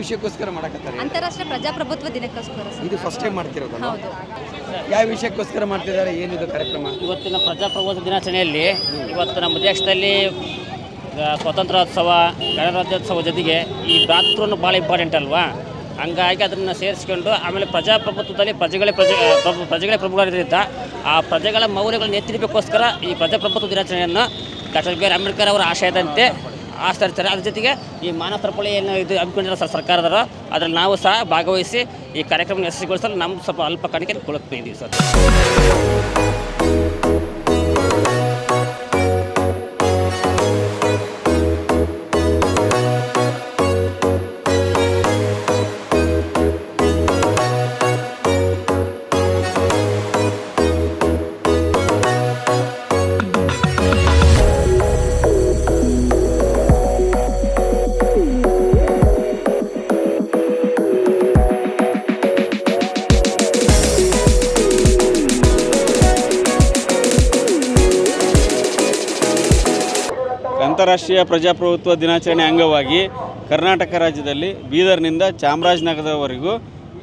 ವಿಷಯಕ್ಕೋಸ್ಕರ ಮಾಡಕತ್ತಾರೆ? ಅಂತಾರಾಷ್ಟ್ರೀಯ ಪ್ರಜಾಪ್ರಭುತ್ವ ದಿನಕ್ಕೋಸ್ಕರ. ಇದು ಫಸ್ಟ್ ಟೈಮ್ ಮಾಡ್ತಿರೋದಲ್ಲ? ಹೌದು. ಯಾವ ವಿಷಯಕ್ಕೋಸ್ಕರ ಮಾಡ್ತಿದ್ದಾರೆ? ಏನಿದು ಕಾರ್ಯಕ್ರಮ? ಇವತ್ತಿನ ಪ್ರಜಾಪ್ರಭುತ್ವ ದಿನಾಚರಣೆಯಲ್ಲಿ ಇವತ್ತು ನಮ್ಮ ದೇಶದಲ್ಲಿ ಸ್ವಾತಂತ್ರ್ಯೋತ್ಸವ, ಗಣರಾಜ್ಯೋತ್ಸವ ಜೊತೆಗೆ ಈ ಭ್ರಾತೃತ್ವವನ್ನು ಭಾಳ ಇಂಪಾರ್ಟೆಂಟ್ ಅಲ್ವಾ? ಹಂಗಾಗಿ ಅದನ್ನು ಸೇರಿಸ್ಕೊಂಡು ಆಮೇಲೆ ಪ್ರಜಾಪ್ರಭುತ್ವದಲ್ಲಿ ಪ್ರಜೆಗಳೇ ಪ್ರಭುಗಳಿರೋದ್ರಿಂದ ಆ ಪ್ರಜೆಗಳ ಮೌಲ್ಯಗಳನ್ನು ಎತ್ತಿಡಬೇಕೋಸ್ಕರ ಈ ಪ್ರಜಾಪ್ರಭುತ್ವ ದಿನಾಚರಣೆಯನ್ನು ಡಾಕ್ಟರ್ ಬಿ ಆರ್ ಅಂಬೇಡ್ಕರ್ ಅವರ ಆಶಯದಂತೆ ಆಚರಿಸ್ತಾರೆ. ಅದ್ರ ಜೊತೆಗೆ ಈ ಮಾನವ ಸರಪಳಿಯನ್ನು ಇದು ಹಮ್ಮಿಕೊಂಡಿರೋ ಸರ್ಕಾರದವರು ಅದರಲ್ಲಿ ನಾವು ಸಹ ಭಾಗವಹಿಸಿ ಈ ಕಾರ್ಯಕ್ರಮ ಯಶಸ್ವಿಗೊಳಿಸಲು ನಮ್ಮ ಸ್ವಲ್ಪ ಅಲ್ಪ ಕಾಣಿಕೆ ಕೊಡುತ್ತಿದ್ದೀವಿ ಸರ್. ಅಂತಾರಾಷ್ಟ್ರೀಯ ಪ್ರಜಾಪ್ರಭುತ್ವ ದಿನಾಚರಣೆ ಅಂಗವಾಗಿ ಕರ್ನಾಟಕ ರಾಜ್ಯದಲ್ಲಿ ಬೀದರ್ನಿಂದ ಚಾಮರಾಜನಗರದವರೆಗೂ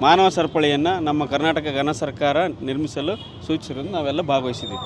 ಮಾನವ ಸರಪಳಿಯನ್ನು ನಮ್ಮ ಕರ್ನಾಟಕ ಘನ ಸರ್ಕಾರ ನಿರ್ಮಿಸಲು ಸೂಚಿಸಿರೋದು ನಾವೆಲ್ಲ ಭಾಗವಹಿಸಿದ್ದೀವಿ.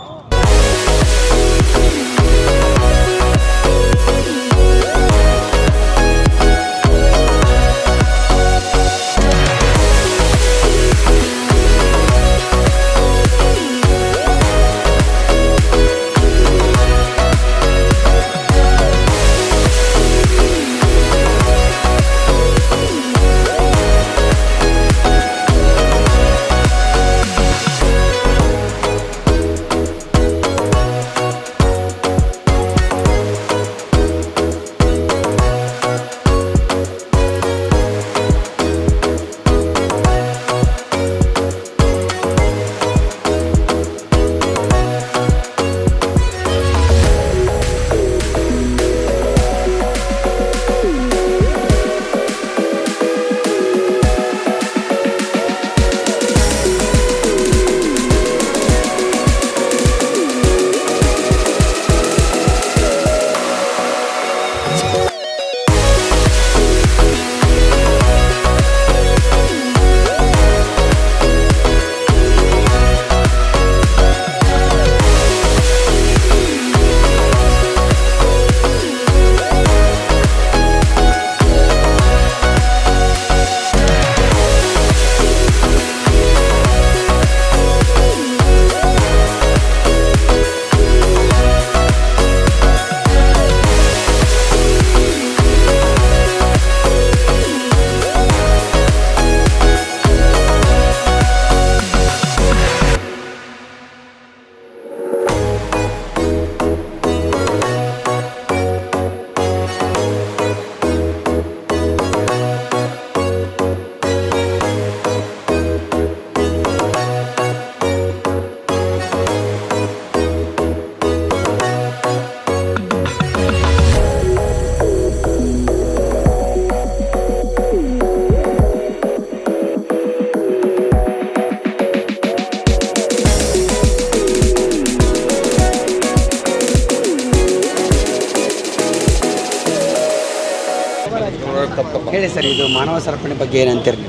ಹೇಳಿ ಸರ್, ಇದು ಮಾನವ ಸರಪಳಿ ಬಗ್ಗೆ ಏನಂತೀರಿ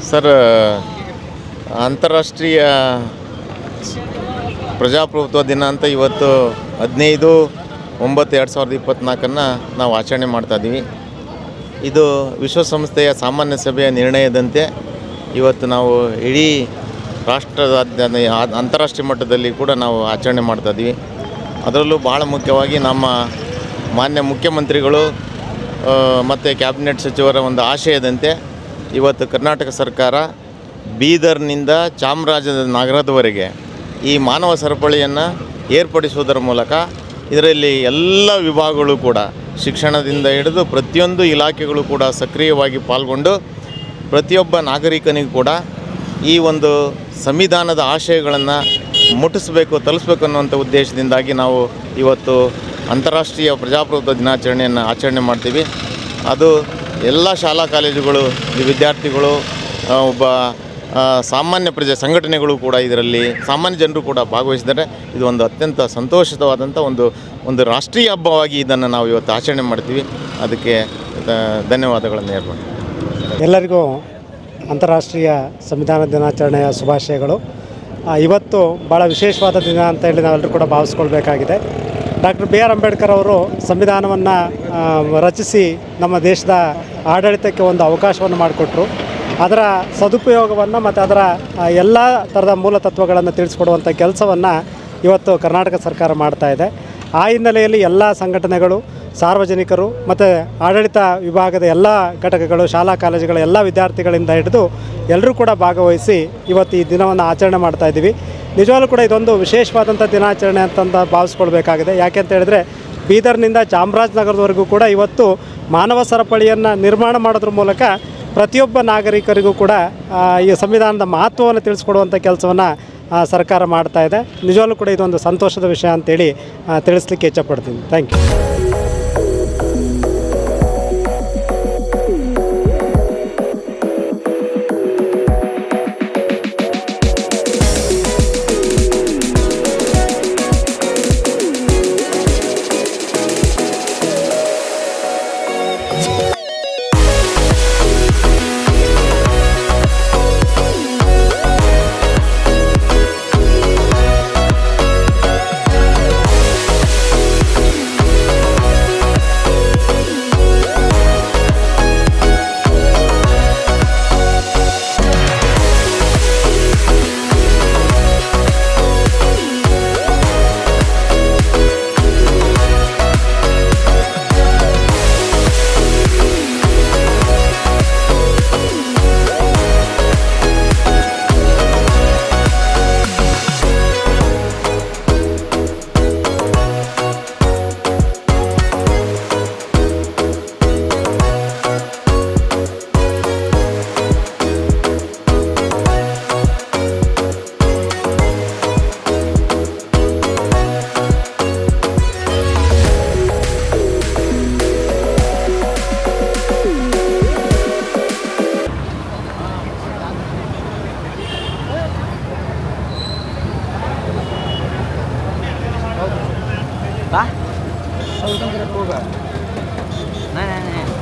ಸರ್? ಅಂತಾರಾಷ್ಟ್ರೀಯ ಪ್ರಜಾಪ್ರಭುತ್ವ ದಿನ ಅಂತ ಇವತ್ತು 15/9/2024 ನಾವು ಆಚರಣೆ ಮಾಡ್ತಾಯಿದ್ದೀವಿ. ಇದು ವಿಶ್ವಸಂಸ್ಥೆಯ ಸಾಮಾನ್ಯ ಸಭೆಯ ನಿರ್ಣಯದಂತೆ ಇವತ್ತು ನಾವು ಇಡೀ ರಾಷ್ಟ್ರದ ಅಂತಾರಾಷ್ಟ್ರೀಯ ಮಟ್ಟದಲ್ಲಿ ಕೂಡ ನಾವು ಆಚರಣೆ ಮಾಡ್ತಾಯಿದ್ದೀವಿ. ಅದರಲ್ಲೂ ಭಾಳ ಮುಖ್ಯವಾಗಿ ನಮ್ಮ ಮಾನ್ಯ ಮುಖ್ಯಮಂತ್ರಿಗಳು ಮತ್ತು ಕ್ಯಾಬಿನೆಟ್ ಸಚಿವರ ಒಂದು ಆಶಯದಂತೆ ಇವತ್ತು ಕರ್ನಾಟಕ ಸರ್ಕಾರ ಬೀದರ್ನಿಂದ ಚಾಮರಾಜನಗರದವರೆಗೆ ಈ ಮಾನವ ಸರಪಳಿಯನ್ನು ಏರ್ಪಡಿಸುವುದರ ಮೂಲಕ ಇದರಲ್ಲಿ ಎಲ್ಲ ವಿಭಾಗಗಳು ಕೂಡ ಶಿಕ್ಷಣದಿಂದ ಹಿಡಿದು ಪ್ರತಿಯೊಂದು ಇಲಾಖೆಗಳು ಕೂಡ ಸಕ್ರಿಯವಾಗಿ ಪಾಲ್ಗೊಂಡು ಪ್ರತಿಯೊಬ್ಬ ನಾಗರಿಕನಿಗೂ ಕೂಡ ಈ ಒಂದು ಸಂವಿಧಾನದ ಆಶಯಗಳನ್ನು ಮುಟ್ಟಿಸಬೇಕು, ತಲುಪಿಸಬೇಕು ಅನ್ನುವಂಥ ಉದ್ದೇಶದಿಂದಾಗಿ ನಾವು ಇವತ್ತು ಅಂತಾರಾಷ್ಟ್ರೀಯ ಪ್ರಜಾಪ್ರಭುತ್ವ ದಿನಾಚರಣೆಯನ್ನು ಆಚರಣೆ ಮಾಡ್ತೀವಿ. ಅದು ಎಲ್ಲ ಶಾಲಾ ಕಾಲೇಜುಗಳು, ವಿದ್ಯಾರ್ಥಿಗಳು, ಒಬ್ಬ ಸಾಮಾನ್ಯ ಸಂಘಟನೆಗಳು ಕೂಡ ಇದರಲ್ಲಿ ಸಾಮಾನ್ಯ ಜನರು ಕೂಡ ಭಾಗವಹಿಸಿದ್ದಾರೆ. ಇದು ಒಂದು ಅತ್ಯಂತ ಸಂತೋಷವಾದಂಥ ಒಂದು ರಾಷ್ಟ್ರೀಯ ಹಬ್ಬವಾಗಿ ಇದನ್ನು ನಾವು ಇವತ್ತು ಆಚರಣೆ ಮಾಡ್ತೀವಿ. ಅದಕ್ಕೆ ಧನ್ಯವಾದಗಳನ್ನು ಹೇಳ್ಬೋದು. ಎಲ್ಲರಿಗೂ ಅಂತಾರಾಷ್ಟ್ರೀಯ ಸಂವಿಧಾನ ದಿನಾಚರಣೆಯ ಶುಭಾಶಯಗಳು. ಇವತ್ತು ಭಾಳ ವಿಶೇಷವಾದ ದಿನ ಅಂತ ಹೇಳಿ ನಾವೆಲ್ಲರೂ ಕೂಡ ಭಾವಿಸ್ಕೊಳ್ಬೇಕಾಗಿದೆ. ಡಾಕ್ಟರ್ ಬಿ ಆರ್ ಅಂಬೇಡ್ಕರ್ ಅವರು ಸಂವಿಧಾನವನ್ನು ರಚಿಸಿ ನಮ್ಮ ದೇಶದ ಆಡಳಿತಕ್ಕೆ ಒಂದು ಅವಕಾಶವನ್ನು ಮಾಡಿಕೊಟ್ರು. ಅದರ ಸದುಪಯೋಗವನ್ನು ಮತ್ತು ಅದರ ಎಲ್ಲ ಥರದ ಮೂಲ ತತ್ವಗಳನ್ನು ತಿಳಿಸ್ಕೊಡುವಂಥ ಕೆಲಸವನ್ನು ಇವತ್ತು ಕರ್ನಾಟಕ ಸರ್ಕಾರ ಮಾಡ್ತಾ ಇದೆ. ಆ ಹಿನ್ನೆಲೆಯಲ್ಲಿ ಎಲ್ಲ ಸಂಘಟನೆಗಳು, ಸಾರ್ವಜನಿಕರು ಮತ್ತು ಆಡಳಿತ ವಿಭಾಗದ ಎಲ್ಲ ಘಟಕಗಳು, ಶಾಲಾ ಕಾಲೇಜುಗಳ ಎಲ್ಲ ವಿದ್ಯಾರ್ಥಿಗಳಿಂದ ಹಿಡಿದು ಎಲ್ಲರೂ ಕೂಡ ಭಾಗವಹಿಸಿ ಇವತ್ತು ಈ ದಿನವನ್ನು ಆಚರಣೆ ಮಾಡ್ತಾ ಇದ್ದೀವಿ. ನಿಜವಾಗ್ಲೂ ಕೂಡ ಇದೊಂದು ವಿಶೇಷವಾದಂಥ ದಿನಾಚರಣೆ ಅಂತಂದು ಭಾವಿಸ್ಕೊಳ್ಬೇಕಾಗಿದೆ. ಯಾಕೆ ಅಂತ ಹೇಳಿದ್ರೆ ಬೀದರ್ನಿಂದ ಚಾಮರಾಜನಗರದವರೆಗೂ ಕೂಡ ಇವತ್ತು ಮಾನವ ಸರಪಳಿಯನ್ನು ನಿರ್ಮಾಣ ಮಾಡೋದ್ರ ಮೂಲಕ ಪ್ರತಿಯೊಬ್ಬ ನಾಗರಿಕರಿಗೂ ಕೂಡ ಈ ಸಂವಿಧಾನದ ಮಹತ್ವವನ್ನು ತಿಳಿಸ್ಕೊಡುವಂಥ ಕೆಲಸವನ್ನು ಸರ್ಕಾರ ಮಾಡ್ತಾ ಇದೆ. ನಿಜವಾಗ್ಲೂ ಕೂಡ ಇದೊಂದು ಸಂತೋಷದ ವಿಷಯ ಅಂತೇಳಿ ತಿಳಿಸ್ಲಿಕ್ಕೆ ಇಚ್ಛಪಡ್ತೀನಿ. Thank you.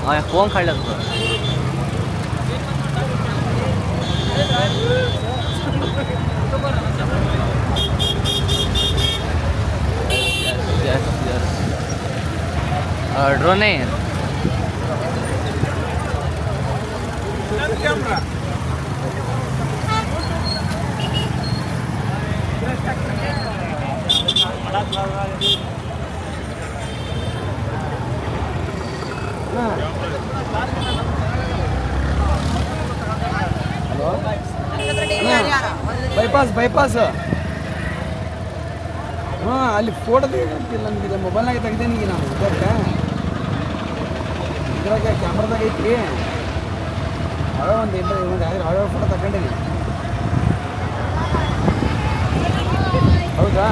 नहीं फोन खा लिया ड्रोन नहीं ಬೈಪಾಸ್ ಹಾಂ, ಅಲ್ಲಿ ಫೋಟೋ ತೆಗಿಲ್ಲ ನನಗೆ ಮೊಬೈಲ್ನಾಗ ತೆಗ್ದೇನಿ. ಈಗ ನಾನು ಇದ್ರಾಗ ಕ್ಯಾಮ್ರಾದಾಗ ಐತಿ. ಹಳೆ ಒಂದು ಹಳೆ ಫೋಟೋ ತಗೊಂಡೀನಿ. ಹೌದಾ?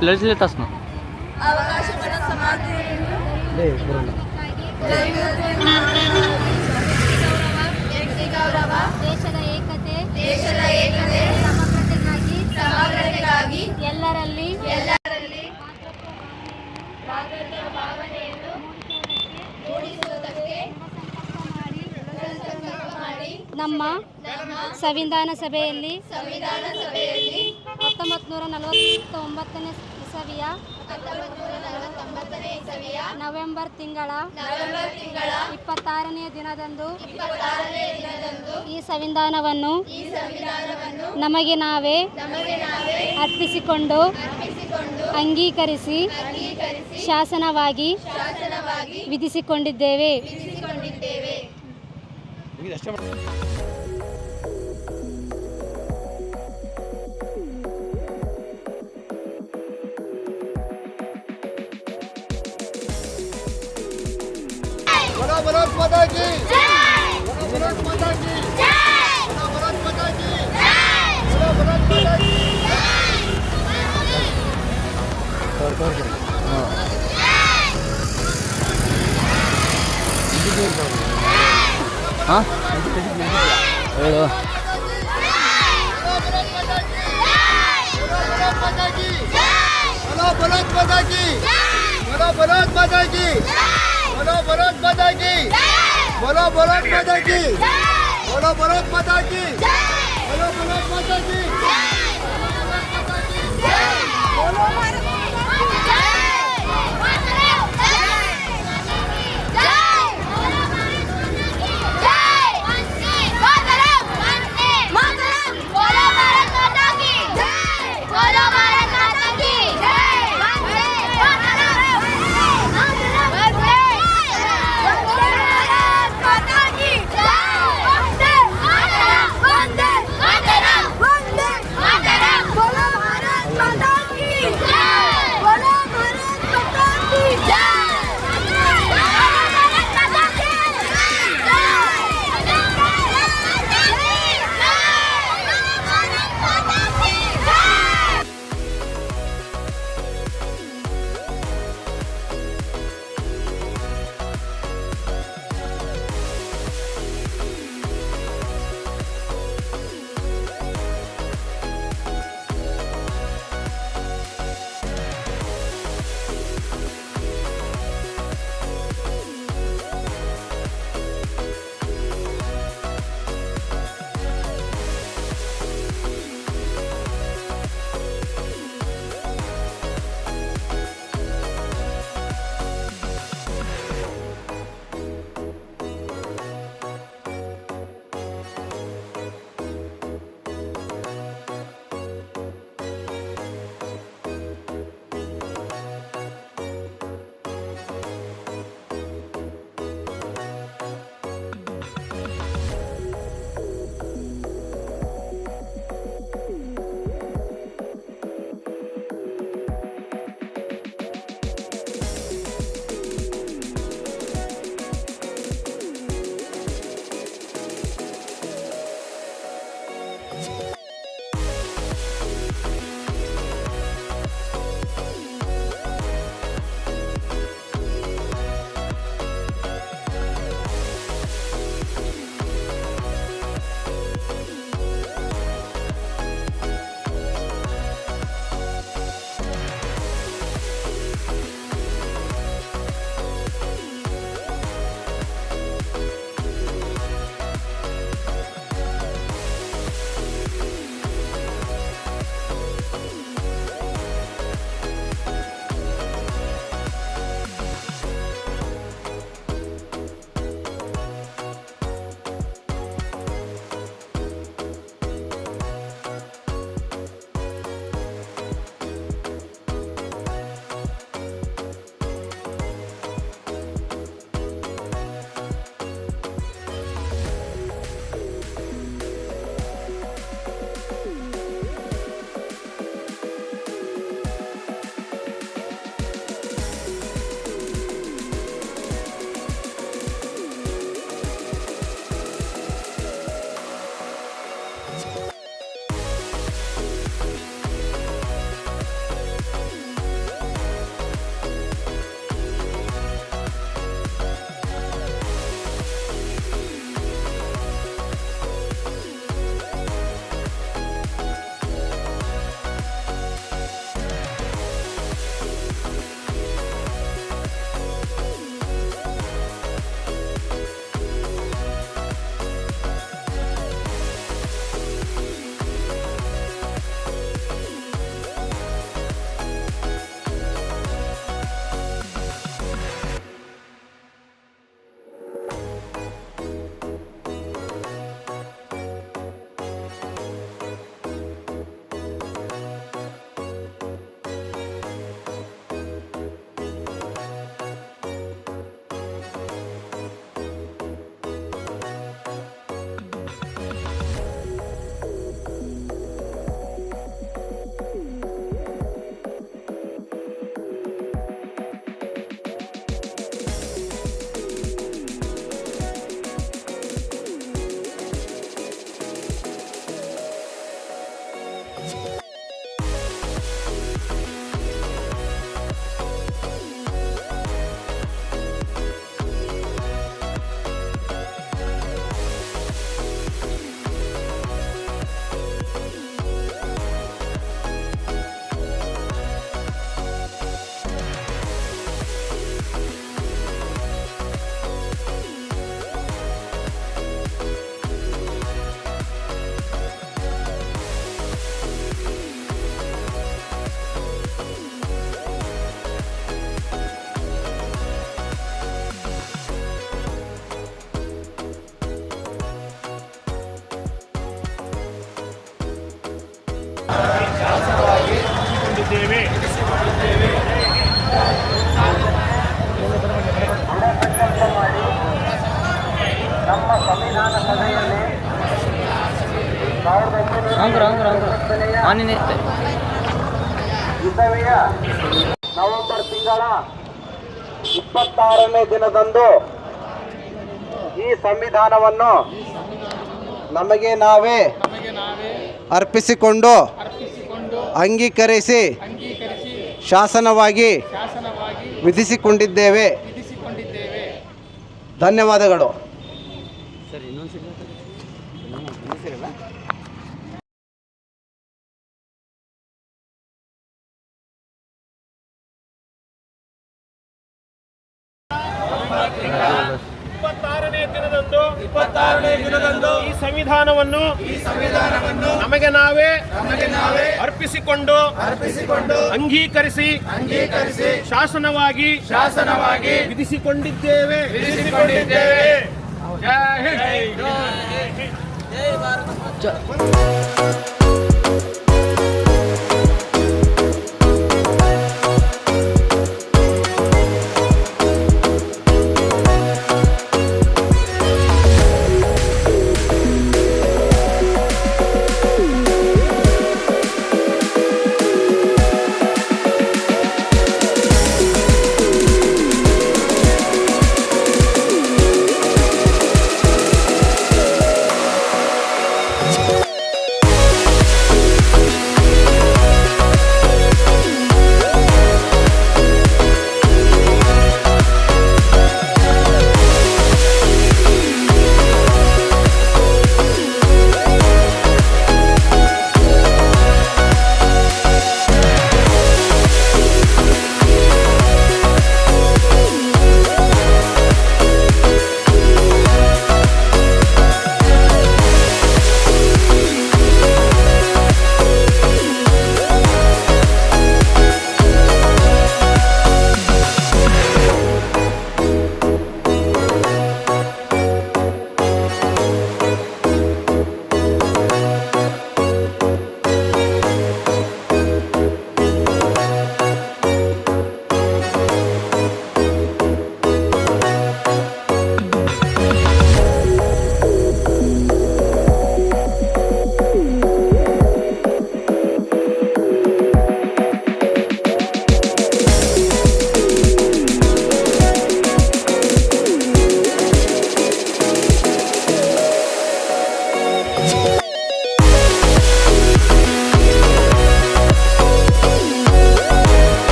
प्लेस लेतास ना ದೇಶದ ಏಕತೆ ಸಮಗ್ರತೆಗಾಗಿ ಎಲ್ಲರಲ್ಲಿ ಭಾವನೆಯನ್ನು ಮೂಡಿಸುವುದಕ್ಕೆ ನಮ್ಮ ಸಂವಿಧಾನ ಸಭೆಯಲ್ಲಿ 1949 ಇಸವಿಯ ನವೆಂಬರ್ ತಿಂಗಳ 26ನೇ ದಿನದಂದು ಈ ಸಂವಿಧಾನವನ್ನು ನಮಗೆ ನಾವೇ ಅರ್ಪಿಸಿಕೊಂಡು ಅಂಗೀಕರಿಸಿ ಶಾಸನವಾಗಿ ವಿಧಿಸಿಕೊಂಡಿದ್ದೇವೆ. ಹಾಂ ಹೇಳು. Vande ನವೆಂಬರ್ ತಿಂಗಳ 26ನೇ ದಿನದಂದು ಈ ಸಂವಿಧಾನವನ್ನು ನಮಗೆ ನಾವೇ ಅರ್ಪಿಸಿಕೊಂಡು ಅಂಗೀಕರಿಸಿ ಶಾಸನವಾಗಿ ವಿಧಿಸಿಕೊಂಡಿದ್ದೇವೆ. ಧನ್ಯವಾದಗಳು. ಈ ಸಂವಿಧಾನವನ್ನು ನಮಗೆ ನಾವೇ ಅರ್ಪಿಸಿಕೊಂಡು ಅಂಗೀಕರಿಸಿ ಶಾಸನವಾಗಿ ವಿಧಿಸಿಕೊಂಡಿದ್ದೇವೆ. ಜೈ ಹಿಂದ್.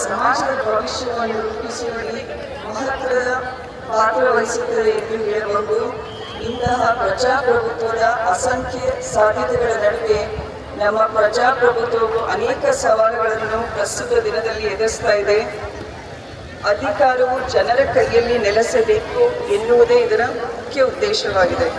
ಸಮಾಜದ ಭವಿಷ್ಯವನ್ನು ರೂಪಿಸುವಲ್ಲಿ ಮಹತ್ವದ ಪಾತ್ರ ವಹಿಸುತ್ತದೆ ಎಂದು ಹೇಳಬಹುದು. ಇಂತಹ ಪ್ರಜಾಪ್ರಭುತ್ವದ ಅಸಂಖ್ಯ ಸಾಧ್ಯತೆಗಳ ನಡುವೆ ನಮ್ಮ ಪ್ರಜಾಪ್ರಭುತ್ವವು ಅನೇಕ ಸವಾಲುಗಳನ್ನು ಪ್ರಸ್ತುತ ದಿನದಲ್ಲಿ ಎದುರಿಸ್ತಾ ಇದೆ. ಅಧಿಕಾರವು ಜನರ ಕೈಯಲ್ಲಿ ನೆಲೆಸಬೇಕು ಎನ್ನುವುದೇ ಇದರ ಮುಖ್ಯ ಉದ್ದೇಶವಾಗಿದೆ.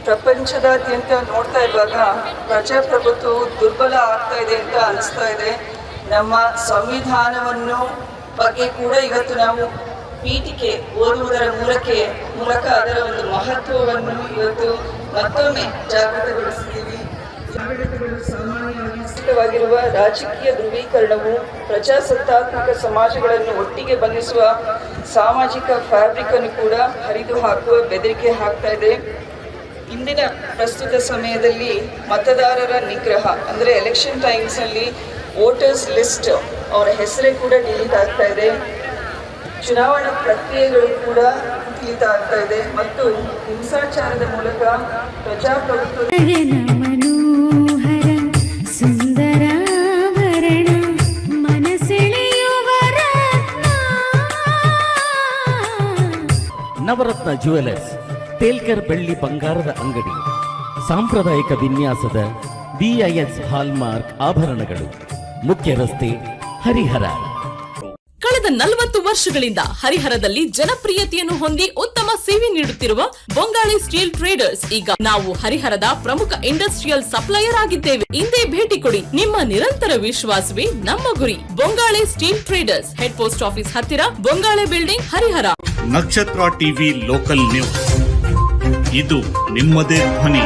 ಪ್ರಪಂಚದಾದ್ಯಂತ ನೋಡ್ತಾ ಇರುವಾಗ ಪ್ರಜಾಪ್ರಭುತ್ವವು ದುರ್ಬಲ ಆಗ್ತಾ ಇದೆ ಅಂತ ಅನಿಸ್ತಾ ಇದೆ. ನಮ್ಮ ಸಂವಿಧಾನವನ್ನು ಬಗ್ಗೆ ಕೂಡ ಇವತ್ತು ನಾವು ಪೀಠಿಕೆ ಓದುವುದರ ಮೂಲಕ ಅದರ ಒಂದು ಮಹತ್ವವನ್ನು ಇವತ್ತು ಮತ್ತೊಮ್ಮೆ ಜಾಗೃತಗೊಳಿಸ್ತೀವಿ. ಸಾಮಾನ್ಯವಾಗಿರುವ ರಾಜಕೀಯ ಧ್ರುವೀಕರಣವು ಪ್ರಜಾಸತ್ತಾತ್ಮಕ ಸಮಾಜಗಳನ್ನು ಒಟ್ಟಿಗೆ ಬಂಧಿಸುವ ಸಾಮಾಜಿಕ ಫ್ಯಾಬ್ರಿಕ್ ಅನ್ನು ಕೂಡ ಹರಿದು ಹಾಕುವ ಬೆದರಿಕೆ ಹಾಕ್ತಾ ಇದೆ. ಇಂದಿನ ಪ್ರಸ್ತುತ ಸಮಯದಲ್ಲಿ ಮತದಾರರ ನಿಗ್ರಹ ಅಂದರೆ ಎಲೆಕ್ಷನ್ ಟೈಮ್ಸ್ನಲ್ಲಿ ವೋಟರ್ಸ್ ಲಿಸ್ಟ್ ಅವರ ಹೆಸರೇ ಕೂಡ ಡಿಲೀಟ್ ಆಗ್ತಾ ಇದೆ. ಚುನಾವಣಾ ಪ್ರಕ್ರಿಯೆಗಳು ಕೂಡ ಕುಂಠಿತ ಆಗ್ತಾ ಇದೆ ಮತ್ತು ಹಿಂಸಾಚಾರದ ಮೂಲಕ ಪ್ರಜಾಪ್ರಭುತ್ವ ನವರತ್ನ ಜ್ಯುವೆಲರ್ಸ್ ತೇಲ್ಕರ್ ಬೆಳ್ಳಿ ಬಂಗಾರದ ಅಂಗಡಿ, ಸಾಂಪ್ರದಾಯಿಕ ವಿನ್ಯಾಸದ BIS ಹಾಲ್ಮಾರ್ಕ್ ಆಭರಣಗಳು, ಮುಖ್ಯ ರಸ್ತೆ, ಹರಿಹರ. ಕಳೆದ 40 ವರ್ಷಗಳಿಂದ ಹರಿಹರದಲ್ಲಿ ಜನಪ್ರಿಯತೆಯನ್ನು ಹೊಂದಿ ಉತ್ತಮ ಸೇವೆ ನೀಡುತ್ತಿರುವ ಬೊಂಗಾಳಿ ಸ್ಟೀಲ್ ಟ್ರೇಡರ್ಸ್ ಈಗ ನಾವು ಹರಿಹರದ ಪ್ರಮುಖ ಇಂಡಸ್ಟ್ರಿಯಲ್ ಸಪ್ಲೈಯರ್ ಆಗಿದ್ದೇವೆ. ಇಂದೇ ಭೇಟಿ ಕೊಡಿ. ನಿಮ್ಮ ನಿರಂತರ ವಿಶ್ವಾಸವೇ ನಮ್ಮ ಗುರಿ. Bongali steel traders, head post office ಹತ್ತಿರ, ಬೊಂಗಾಳೆ ಬಿಲ್ಡಿಂಗ್, ಹರಿಹರ. ನಕ್ಷತ್ರ ಟಿವಿ ಲೋಕಲ್ ನ್ಯೂಸ್, ಇದು ನಿಮ್ಮದೇ ಧ್ವನಿ.